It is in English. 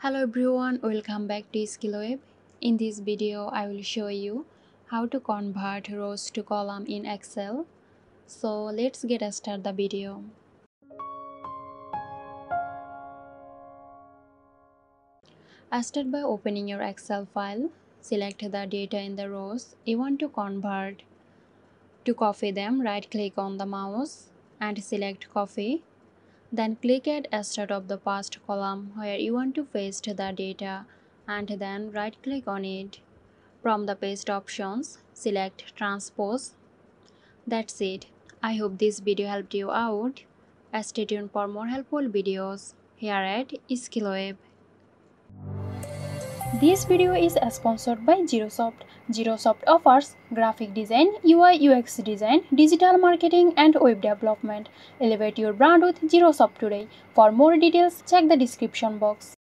Hello everyone, welcome back to SkillWeb. In this video, I will show you how to convert rows to column in Excel. So let's get started the video. Start by opening your Excel file. Select the data in the rows you want to convert. To copy them, right-click on the mouse and select Copy. Then click at Start of the first column where you want to paste the data and then right-click on it. From the paste options, select Transpose. That's it. I hope this video helped you out. Stay tuned for more helpful videos here at SkillWeb. This video is sponsored by Zerosoft. Zerosoft offers graphic design, UI UX design, digital marketing and web development. Elevate your brand with Zerosoft today. For more details, check the description box.